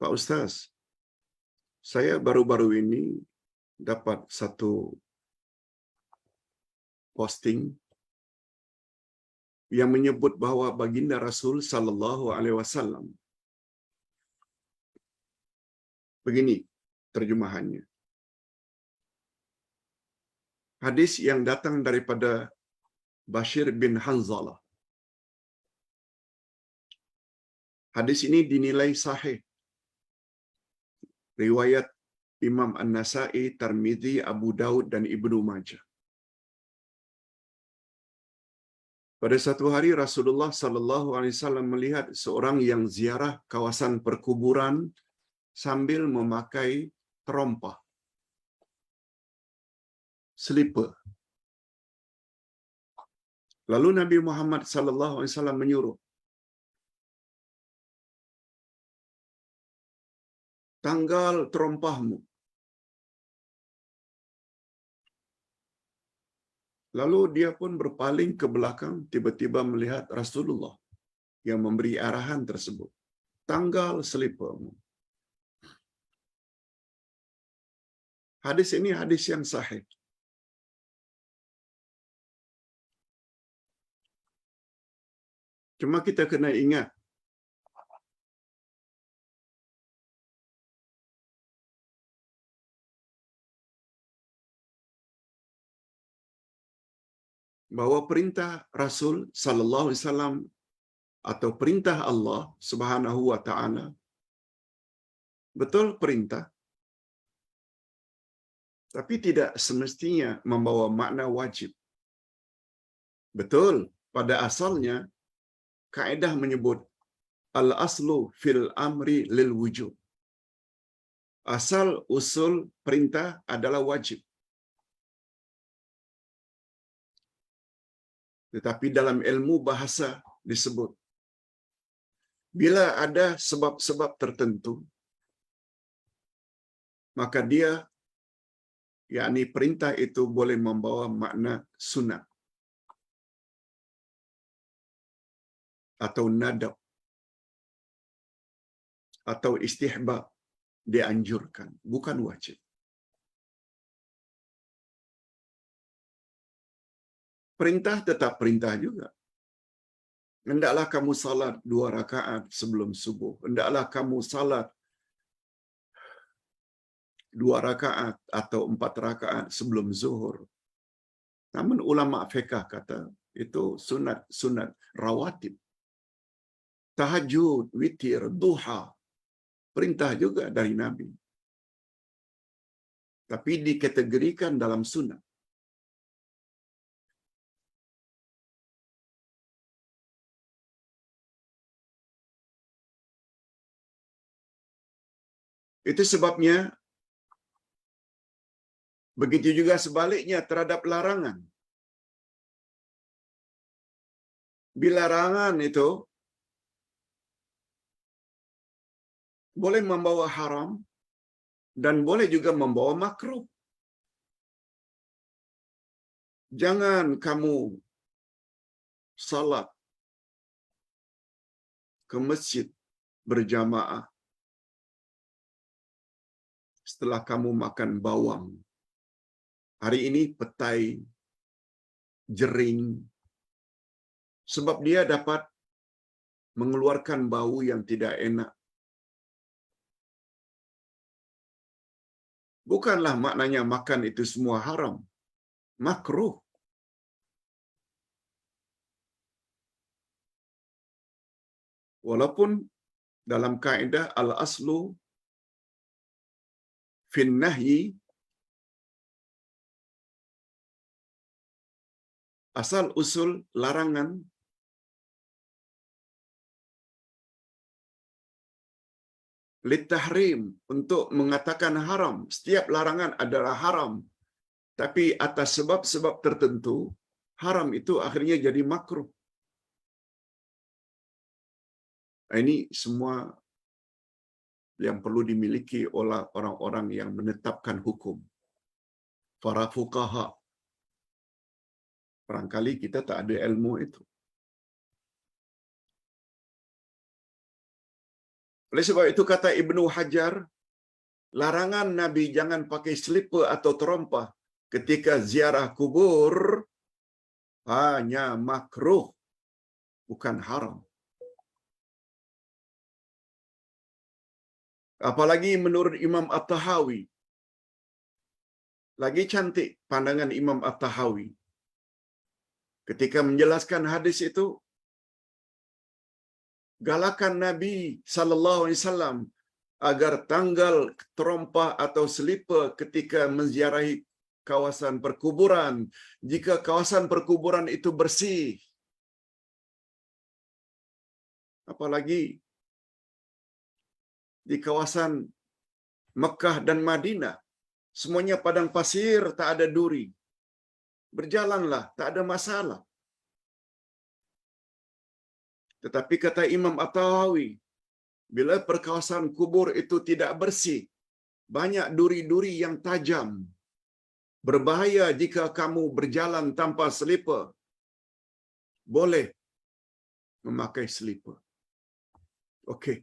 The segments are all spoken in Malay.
Pak Ustaz, saya baru-baru ini dapat satu posting yang menyebut bahawa baginda Rasul sallallahu alaihi wasallam, begini terjemahannya. Hadis yang datang daripada Bashir bin Hanzalah. Hadis ini dinilai sahih. Riwayat Imam An-Nasa'i, Tirmizi, Abu Daud dan Ibnu Majah. Pada satu hari Rasulullah sallallahu alaihi wasallam melihat seorang yang ziarah kawasan perkuburan sambil memakai terompah, slipper. Lalu Nabi Muhammad sallallahu alaihi wasallam menyuruh, "Tanggal terompahmu." Lalu dia pun berpaling ke belakang, tiba-tiba melihat Rasulullah yang memberi arahan tersebut. "Tanggal slippermu." Hadis ini hadis yang sahih. Cuma kita kena ingat, bahawa perintah Rasul sallallahu alaihi wasallam atau perintah Allah Subhanahu wa taala betul perintah, tapi tidak semestinya membawa makna wajib. Betul, pada asalnya kaedah menyebut al-aslu fil amri lil wujub. Asal usul perintah adalah wajib. Tetapi dalam ilmu bahasa disebut, bila ada sebab-sebab tertentu, maka dia, yakni perintah itu boleh membawa makna sunat atau nadab atau istihbab, dianjurkan, bukan wajib. Perintah tetap perintah juga. Hendaklah kamu salat 2 rakaat sebelum subuh. Hendaklah kamu salat 2 rakaat atau 4 rakaat sebelum zuhur. Namun ulama fiqh kata itu sunat rawatib. Tahajud, witir, duha, perintah juga dari Nabi. Tapi dikategorikan dalam sunat. Itu sebabnya begitu juga sebaliknya terhadap larangan. Bila larangan itu boleh membawa haram dan boleh juga membawa makruh. Jangan kamu salat ke masjid berjamaah setelah kamu makan bawang. Hari ini petai, jering, sebab dia dapat mengeluarkan bau yang tidak enak. Bukanlah maknanya makan itu semua haram. Makruh. Walaupun dalam kaedah al-aslu fin nahyi, asal usul larangan litahrim, untuk mengatakan haram. Setiap larangan adalah haram. Tapi atas sebab-sebab tertentu, haram itu akhirnya jadi makruh. Ini semua yang perlu dimiliki oleh orang-orang yang menetapkan hukum. Para fuqaha. Barangkali kita tak ada ilmu itu. Oleh sebab itu kata Ibnu Hajar, larangan Nabi jangan pakai selipar atau terompah ketika ziarah kubur hanya makruh, bukan haram. Apalagi menurut Imam At-Tahawi, lagi cantik pandangan Imam At-Tahawi ketika menjelaskan hadis itu, galakan Nabi sallallahu alaihi wasallam agar tanggal terompah atau selipar ketika menziarahi kawasan perkuburan jika kawasan perkuburan itu bersih. Apalagi di kawasan Mekah dan Madinah, semuanya padang pasir, tak ada duri. Berjalanlah, tak ada masalah. Tetapi kata Imam At-Tahawi, bila perkawasan kubur itu tidak bersih, banyak duri-duri yang tajam, berbahaya jika kamu berjalan tanpa selipar, boleh memakai selipar. Okey.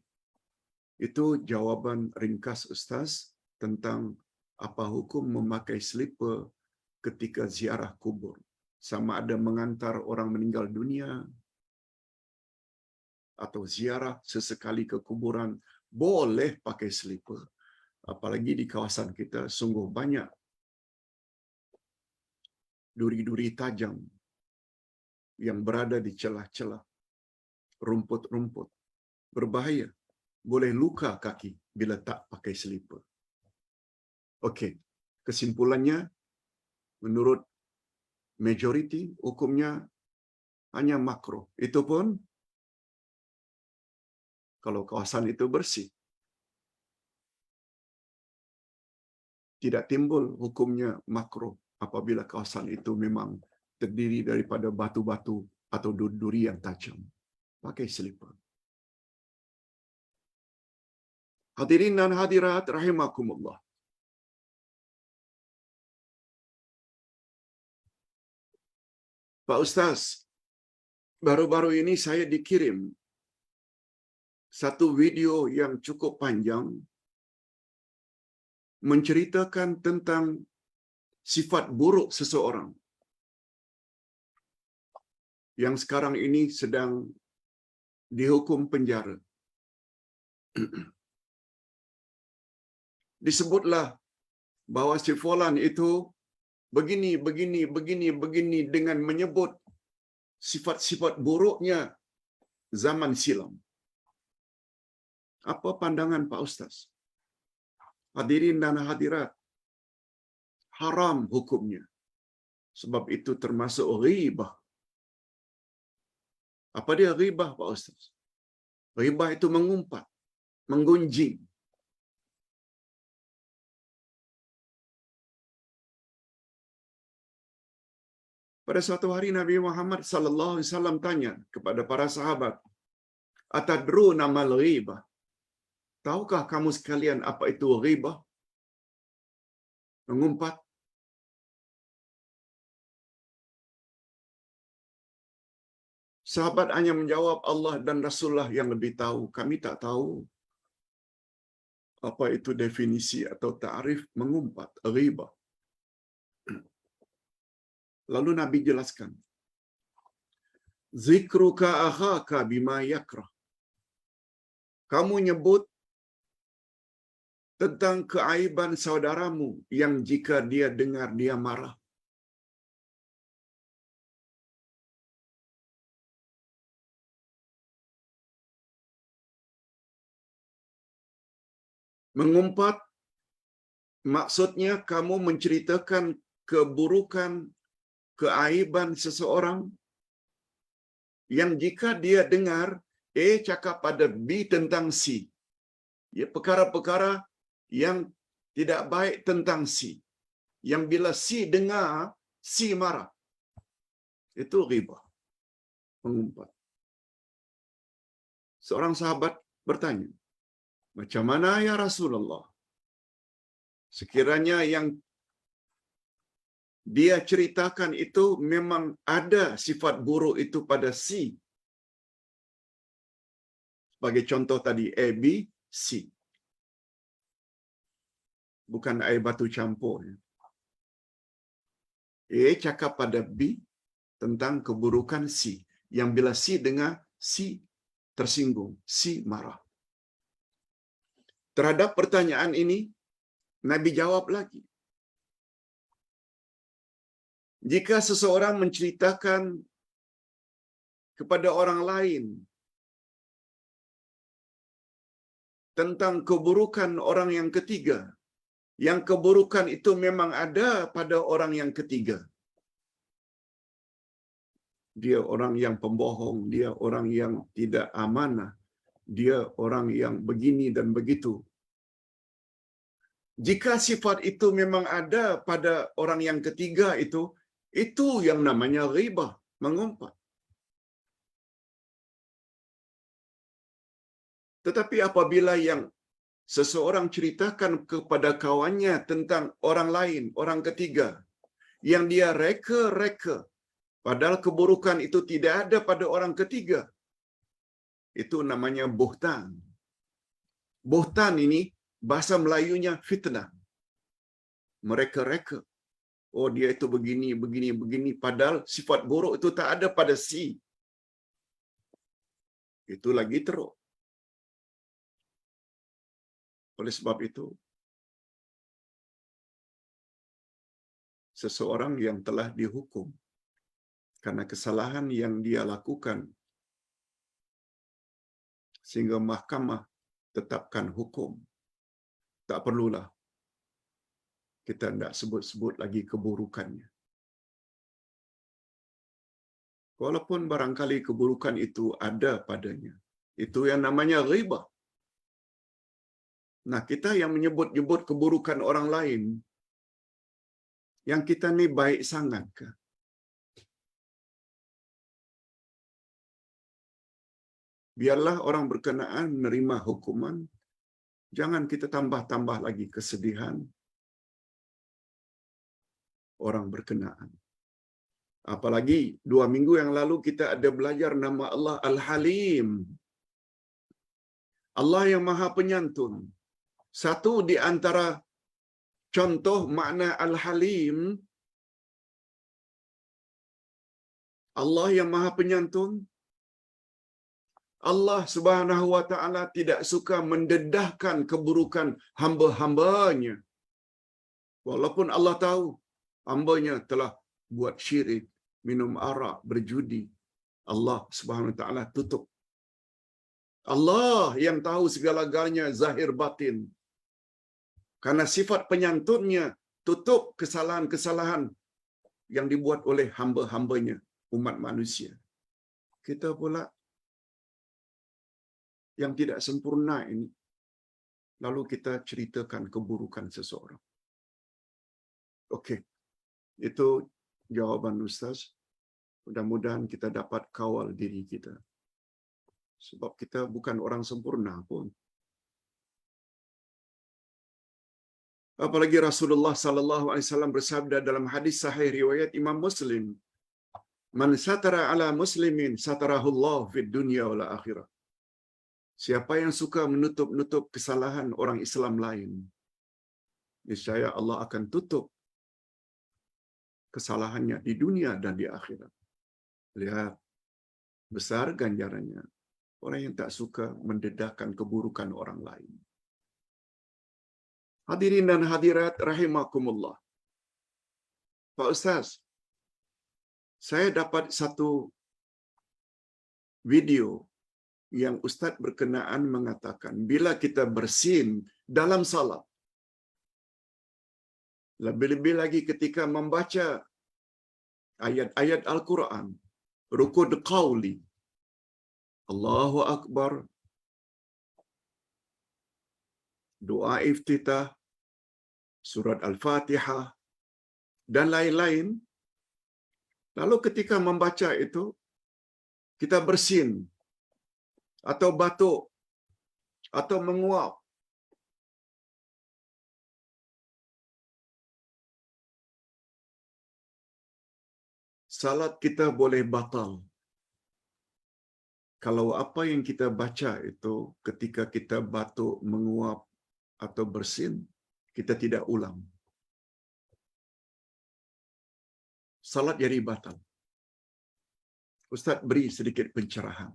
Itu jawapan ringkas Ustaz tentang apa hukum memakai selipar ketika ziarah kubur. Sama ada mengantar orang meninggal dunia atau ziarah sesekali ke kuburan, boleh pakai selipar. Apalagi di kawasan kita sungguh banyak duri-duri tajam yang berada di celah-celah rumput-rumput. Berbahaya. Boleh luka kaki bila tak pakai selipar. Okey. Kesimpulannya, menurut majoriti, hukumnya hanya makruh. Itu pun kalau kawasan itu bersih. Tidak timbul hukumnya makruh apabila kawasan itu memang terdiri daripada batu-batu atau duri yang tajam. Pakai selipar. Hadirin dan hadirat rahimakumullah. Pak Ustaz, baru-baru ini saya dikirim satu video yang cukup panjang menceritakan tentang sifat buruk seseorang yang sekarang ini sedang dihukum penjara. Disebutlah bahwa si fulan itu begini dengan menyebut sifat-sifat buruknya zaman silam. Apa pandangan Pak Ustaz? Hadirin dan hadirat, haram hukumnya. Sebab itu termasuk ghibah. Apa dia ghibah, Pak Ustaz? Ghibah itu mengumpat, menggunjing. Pada suatu hari Nabi Muhammad sallallahu alaihi wasallam tanya kepada para sahabat, "Atadruna mal ghibah?" Tahukah kamu sekalian apa itu ghibah? Mengumpat. Sahabat hanya menjawab, Allah dan Rasulullah yang lebih tahu. Kami tak tahu apa itu definisi atau ta'rif mengumpat, ghibah. Lalu Nabi jelaskan, zikruka akhaka bima yakrah. Kamu nyebut tentang keaiban saudaramu yang jika dia dengar dia marah. Mengumpat maksudnya kamu menceritakan keburukan, keaiban seseorang yang jika dia dengar A cakap pada B tentang C. Ya, perkara-perkara yang tidak baik tentang C. Yang bila C dengar, C marah. Itu ghibah. Mengumpat. Seorang sahabat bertanya, macam mana ya Rasulullah? Sekiranya yang dia ceritakan itu memang ada sifat buruk itu pada C. Sebagai contoh tadi A, B, C. Bukan air batu campur. A cakap pada B tentang keburukan C. Yang bila C dengar, C tersinggung, C marah. Terhadap pertanyaan ini, Nabi jawab lagi. Jika seseorang menceritakan kepada orang lain tentang keburukan orang yang ketiga, yang keburukan itu memang ada pada orang yang ketiga. Dia orang yang pembohong, dia orang yang tidak amanah, dia orang yang begini dan begitu. Jika sifat itu memang ada pada orang yang ketiga itu yang namanya ghibah, mengumpat. Tetapi apabila yang seseorang ceritakan kepada kawannya tentang orang lain, orang ketiga, yang dia reka-reka, padahal keburukan itu tidak ada pada orang ketiga, itu namanya buhtan. Buhtan ini, bahasa Melayunya fitnah. Mereka-reka. Oh, dia itu begini, begini, begini. Padahal sifat buruk itu tak ada pada si. Itu lagi teruk. Oleh sebab itu, seseorang yang telah dihukum karena kesalahan yang dia lakukan, sehingga mahkamah tetapkan hukum, tak perlulah kita tidak sebut-sebut lagi keburukannya. Walaupun barangkali keburukan itu ada padanya. Itu yang namanya ghibah. Nah, kita yang menyebut-nyebut keburukan orang lain, yang kita ni baik sangat ke? Biarlah orang berkenaan menerima hukuman, jangan kita tambah-tambah lagi kesedihan orang berkenaan. Apalagi 2 minggu yang lalu kita ada belajar nama Allah Al-Halim. Allah yang Maha Penyantun. Satu di antara contoh makna Al-Halim, Allah yang Maha Penyantun, Allah Subhanahu wa taala tidak suka mendedahkan keburukan hamba-hambanya. Walaupun Allah tahu hambanya telah buat syirik, minum arak, berjudi, Allah Subhanahu wa taala tutup. Allah yang tahu segala-galanya zahir batin. Karena sifat penyantunnya tutup kesalahan-kesalahan yang dibuat oleh hamba-hambanya, umat manusia. Kita pula yang tidak sempurna ini, lalu kita ceritakan keburukan seseorang. Okey, itu jawaban Ustaz. Mudah-mudahan kita dapat kawal diri kita. Sebab kita bukan orang sempurna pun. Apalagi Rasulullah sallallahu alaihi wasallam bersabda dalam hadis sahih riwayat Imam Muslim, "Man satara ala muslimin satarahullah fid dunya wal akhirah." Siapa yang suka menutup-nutup kesalahan orang Islam lain, niscaya Allah akan tutup kesalahannya di dunia dan di akhirat. Lihat, besar ganjarannya orang yang tak suka mendedahkan keburukan orang lain. Hadirin dan hadirat rahimakumullah. Pak Ustaz, saya dapat satu video yang Ustaz berkenaan mengatakan bila kita bersin dalam salat, lebih-lebih lagi ketika membaca ayat-ayat Al-Quran, rukud qauli, Allahu Akbar, doa iftitah, surat Al-Fatihah, dan lain-lain. Lalu ketika membaca itu, kita bersin, atau batuk, atau menguap. Salat kita boleh batal. kalau apa yang kita baca itu ketika kita batuk, menguap atau bersin, kita tidak ulang, salat jadi batal. Ustaz beri sedikit pencerahan.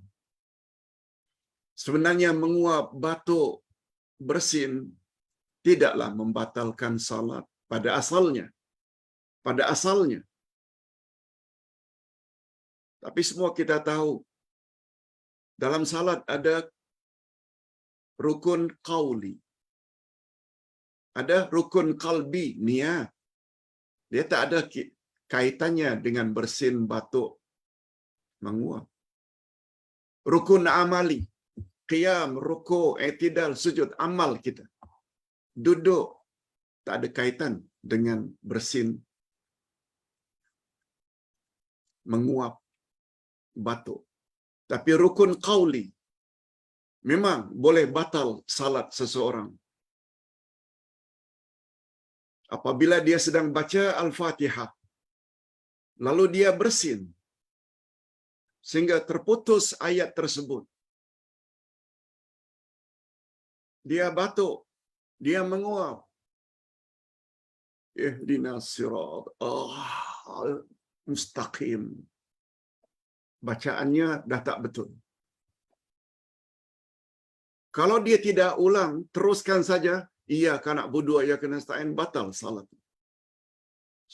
Sebenarnya menguap, batuk, bersin tidaklah membatalkan salat pada asalnya. Pada asalnya. Tapi semua kita tahu, dalam salat ada rukun qauli, ada rukun qalbi, niat. Dia tak ada kaitannya dengan bersin, batuk, menguap. Rukun amali, qiyam, ruku', i'tidal, sujud, amal kita. Duduk, tak ada kaitan dengan bersin, menguap, batuk. Tapi rukun qauli, memang boleh batal salat seseorang. Apabila dia sedang baca Al-Fatihah, lalu dia bersin, sehingga terputus ayat tersebut. Dia batuk, dia menguap. Ihdinas sirat mustaqim. Bacaannya dah tak betul. Kalau dia tidak ulang, teruskan saja, iyyaka na'budu wa iyyaka nasta'in, batal salat.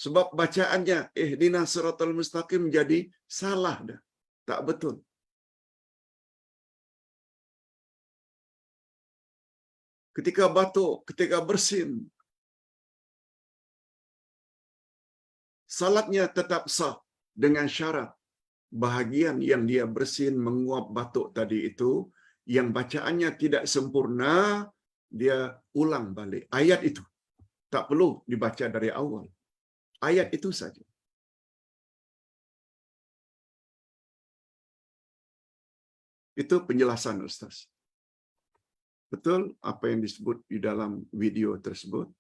Sebab bacaannya ihdinas siratal mustaqim jadi salah dah, tak betul. Ketika batuk, ketika bersin, salatnya tetap sah dengan syarat bahagian yang dia bersin, menguap, batuk tadi itu, yang bacaannya tidak sempurna, dia ulang balik. Ayat itu tak perlu dibaca dari awal. Ayat itu saja. Itu penjelasan Ustaz. Betul apa yang disebut di dalam video tersebut?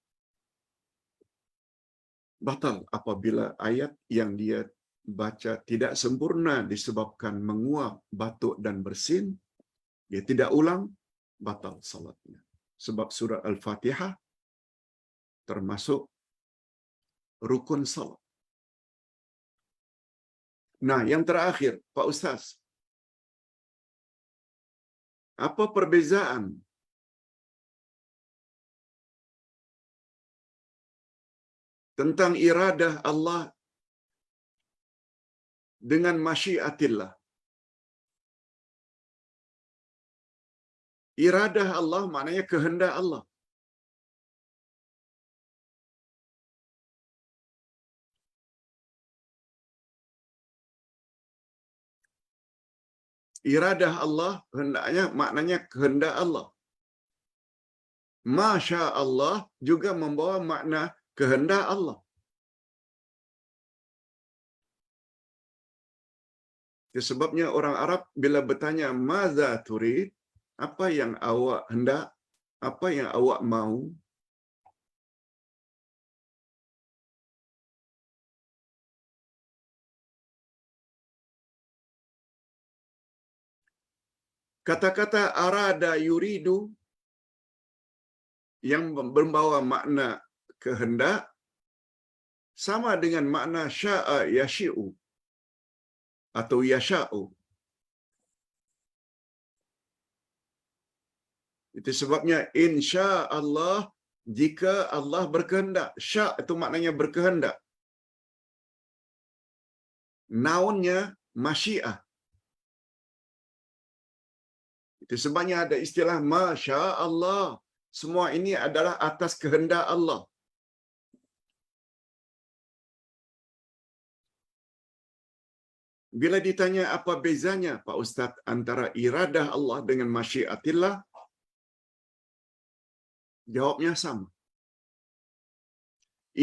Batal apabila ayat yang dia baca tidak sempurna disebabkan menguap, batuk dan bersin, dia tidak ulang, batal salatnya. Sebab surah Al-Fatihah termasuk rukun salat. Nah, yang terakhir, Pak Ustaz, apa perbezaan tentang iradah Allah dengan masyiatillah? Iradah Allah maknanya kehendak Allah. Iradah Allah hendaknya maknanya kehendak Allah. Masya Allah juga membawa makna kehendak Allah. Itu sebabnya orang Arab bila bertanya maza turid, apa yang awak hendak, apa yang awak mau, kata-kata arada yuridu yang membawa makna kehendak sama dengan makna sya'a yashi'u atau yasha'u. Itu sebabnya insya Allah, jika Allah berkehendak. Sya' itu maknanya berkehendak. Naunnya masyiah. Itu sebabnya ada istilah Masya Allah. Semua ini adalah atas kehendak Allah. Bila ditanya apa bezanya Pak Ustaz antara iradah Allah dengan masyiatillah, jawabnya sama.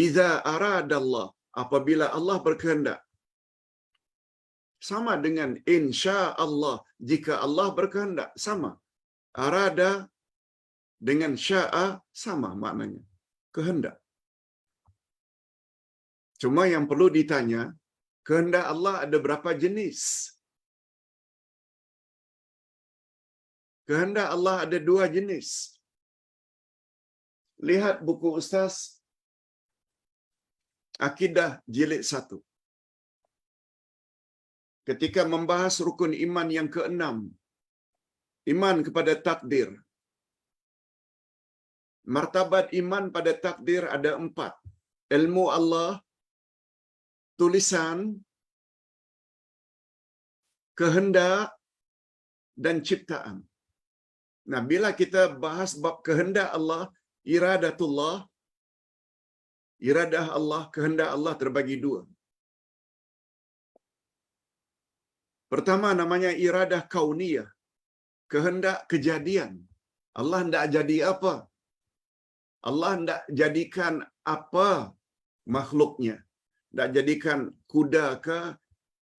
Iza aradallah, apabila Allah berkehendak. Sama dengan insya Allah, jika Allah berkehendak. Sama. Arada dengan sya'a sama maknanya. Kehendak. Cuma yang perlu ditanya, kehendak Allah ada berapa jenis? Kehendak Allah ada dua jenis. Lihat buku Ustaz Akidah jilid 1. Ketika membahas rukun iman yang keenam, iman kepada takdir. Martabat iman pada takdir ada 4. Ilmu Allah, tulisan, kehendak, dan ciptaan. Nah, bila kita bahas bab kehendak Allah, iradatullah, iradah Allah, kehendak Allah terbagi 2. Pertama namanya iradah kauniyah, kehendak kejadian. Allah hendak jadi apa? Allah hendak jadikan apa makhluknya? Hendak jadikan kuda ke,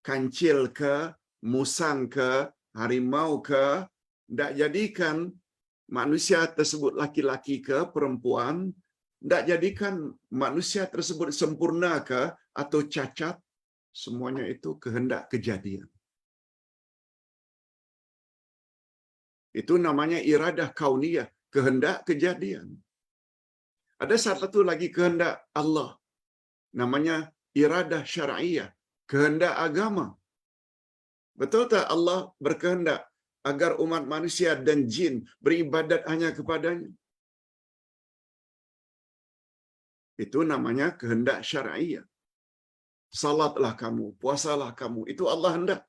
kancil ke, musang ke, harimau ke, hendak jadikan manusia tersebut laki-laki ke perempuan, hendak jadikan manusia tersebut sempurna ke atau cacat, semuanya itu kehendak kejadian. Itu namanya iradah kauniyah, kehendak kejadian. Ada satu lagi kehendak Allah, namanya iradah syar'iyah, kehendak agama. Betul tak Allah berkehendak agar umat manusia dan jin beribadat hanya kepadanya? Itu namanya kehendak syar'iyah. Salatlah kamu, puasalah kamu, itu Allah hendak.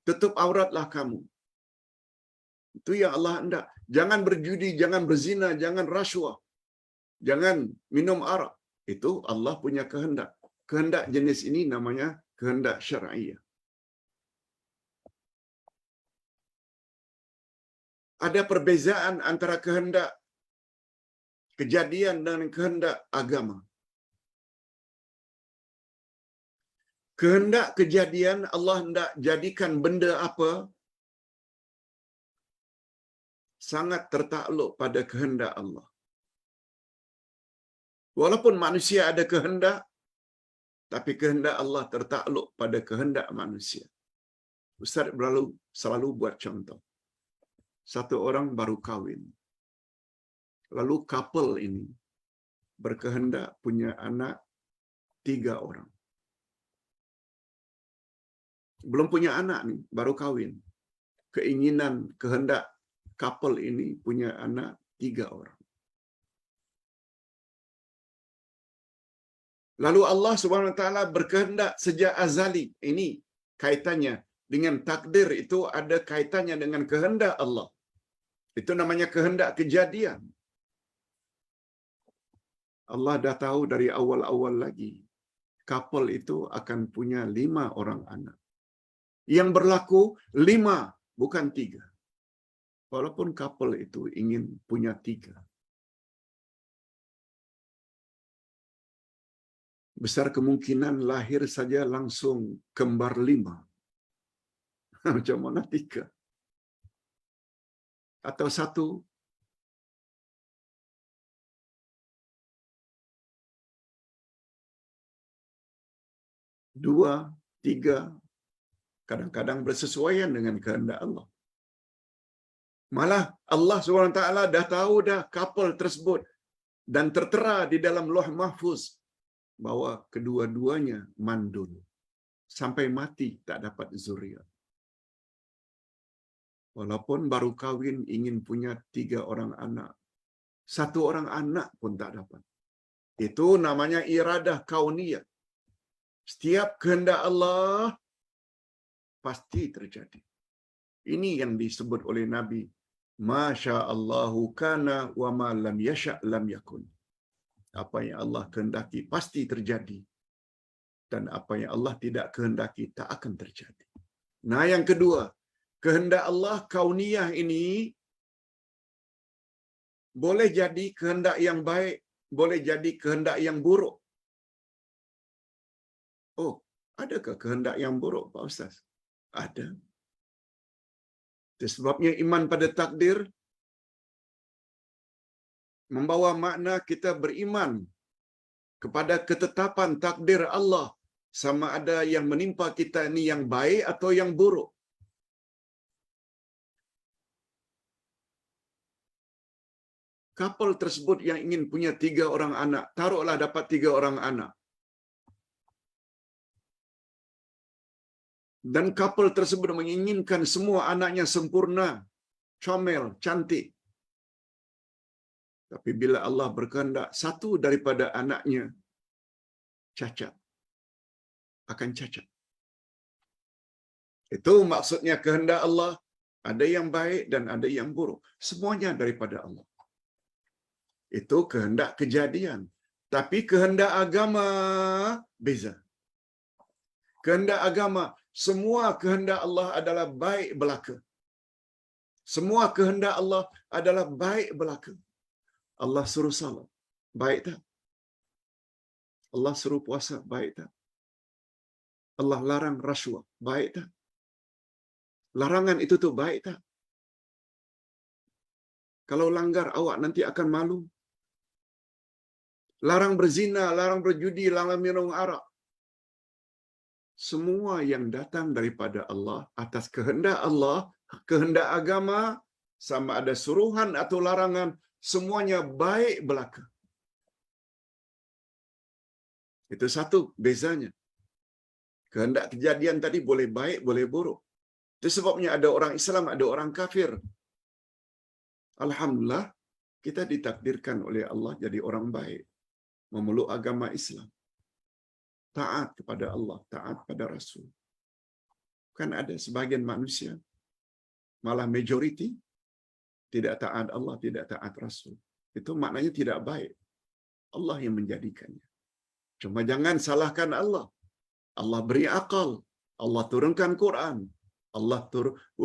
Tutup auratlah kamu, itu yang Allah hendak. Jangan berjudi, jangan berzina, jangan rasuah, jangan minum arak. Itu Allah punya kehendak. Kehendak jenis ini namanya kehendak syar'iyah. Ada perbezaan antara kehendak kejadian dan kehendak agama. Kehendak kejadian, Allah hendak jadikan benda apa, sangat tertakluk pada kehendak Allah. Walaupun manusia ada kehendak, tapi kehendak Allah tertakluk pada kehendak manusia. Ustaz selalu buat contoh. Satu orang baru kahwin. Lalu couple ini berkehendak punya anak 3 orang. Belum punya anak nih, baru kahwin. Keinginan, kehendak couple ini punya anak 3 orang. Lalu Allah Subhanahu Wa Taala berkehendak sejak azali. Ini kaitannya dengan takdir, itu ada kaitannya dengan kehendak Allah. Itu namanya kehendak kejadian. Allah dah tahu dari awal-awal lagi, couple itu akan punya 5 orang anak. Yang berlaku 5, bukan 3. Walaupun couple itu ingin punya 3. Besar kemungkinan lahir saja langsung kembar 5. Macam mana 3? Atau 1? Dua, 3, kadang-kadang bersesuaian dengan kehendak Allah. Malah Allah SWT dah tahu dah couple tersebut dan tertera di dalam Lauh Mahfuz bahwa kedua-duanya mandul. Sampai mati tak dapat zuriat. Walaupun baru kahwin ingin punya 3 orang anak, 1 orang anak pun tak dapat. Itu namanya iradah kauniyah. Setiap kehendak Allah pasti terjadi. Ini yang disebut oleh Nabi, Masya Allahu kana wa ma lam yasha' lam yakun. Apa yang Allah kehendaki pasti terjadi. Dan apa yang Allah tidak kehendaki tak akan terjadi. Nah, yang kedua, kehendak Allah kauniyah ini boleh jadi kehendak yang baik, boleh jadi kehendak yang buruk. Oh, adakah kehendak yang buruk, Pak Ustaz? Ada. Itu sebabnya iman pada takdir membawa makna kita beriman kepada ketetapan takdir Allah, sama ada yang menimpa kita ini yang baik atau yang buruk. Couple tersebut yang ingin punya 3 orang anak, taruhlah dapat 3 orang anak. Dan couple tersebut menginginkan semua anaknya sempurna, comel, cantik. Tapi bila Allah berkehendak satu daripada anaknya cacat, akan cacat. Itu maksudnya kehendak Allah. Ada yang baik dan ada yang buruk. Semuanya daripada Allah. Itu kehendak kejadian. Tapi kehendak agama beza. Kehendak agama, semua kehendak Allah adalah baik belaka. Semua kehendak Allah adalah baik belaka. Allah suruh salat, baik tak? Allah suruh puasa, baik tak? Allah larang rasuah, baik tak? Larangan itu tu baik tak? Kalau langgar awak nanti akan malu. Larang berzina, larang berjudi, larang minum arak. Semua yang datang daripada Allah atas kehendak Allah, kehendak agama, sama ada suruhan atau larangan, semuanya baik belaka. Itu satu bezanya. Kehendak kejadian tadi boleh baik, boleh buruk. Itu sebabnya ada orang Islam, ada orang kafir. Alhamdulillah, kita ditakdirkan oleh Allah jadi orang baik. Memeluk agama Islam. Taat kepada Allah, taat pada Rasul. Kan ada sebagian manusia, malah majoriti, tidak taat Allah, tidak taat Rasul. Itu maknanya tidak baik. Allah yang menjadikannya. Cuma jangan salahkan Allah. Allah beri akal. Allah turunkan Quran. Allah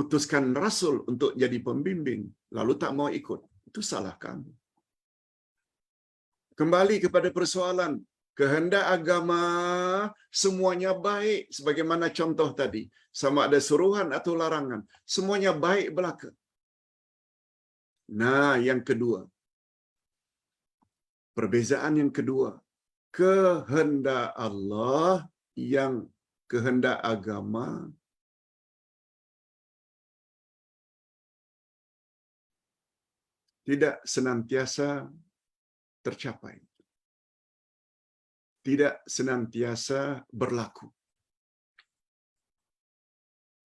utuskan Rasul untuk jadi pembimbing. Lalu tak mau ikut. Itu salah kamu. Kembali kepada persoalan. Kehendak agama semuanya baik. Sebagaimana contoh tadi. Sama ada suruhan atau larangan. Semuanya baik belaka. Nah, yang kedua. Perbezaan yang kedua. Kehendak Allah yang kehendak agama tidak senantiasa tercapai. Tidak senantiasa berlaku.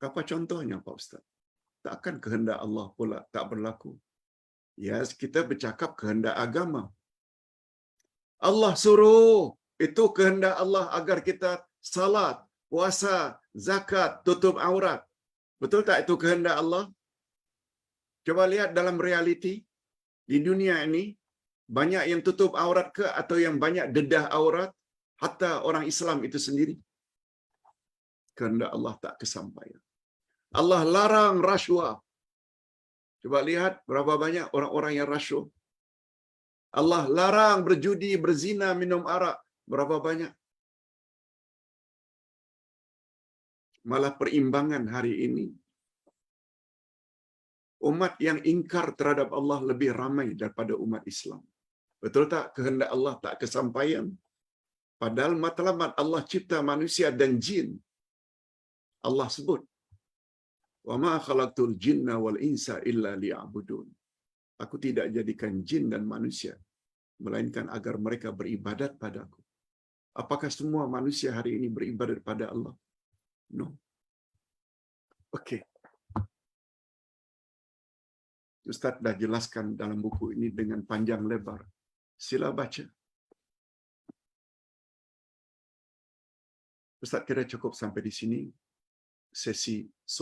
Apa contohnya Pak Ustaz? Takkan kehendak Allah pula tak berlaku? Ya, kita bercakap kehendak agama. Allah suruh, itu kehendak Allah agar kita salat, puasa, zakat, tutup aurat. Betul tak itu kehendak Allah? Coba lihat dalam realiti di dunia ini, banyak yang tutup aurat ke atau yang banyak dedah aurat? Hatta orang Islam itu sendiri. Kehendak Allah tak kesampaian. Allah larang rasuah. Coba lihat berapa banyak orang-orang yang rasuah. Allah larang berjudi, berzina, minum arak. Berapa banyak? Malah perimbangan hari ini. Umat yang ingkar terhadap Allah lebih ramai daripada umat Islam. Betul tak? Kehendak Allah tak kesampaian. Padahal matlamat Allah cipta manusia dan jin. Allah sebut, "Wa ma khalaqtul jinna wal insa illa liya'budun." Aku tidak jadikan jin dan manusia melainkan agar mereka beribadat padaku. Apakah semua manusia hari ini beribadat pada Allah? No. Okey. Ustaz dah jelaskan dalam buku ini dengan panjang lebar. Sila baca. Ustaz kira cukup sampai di sini sesi soal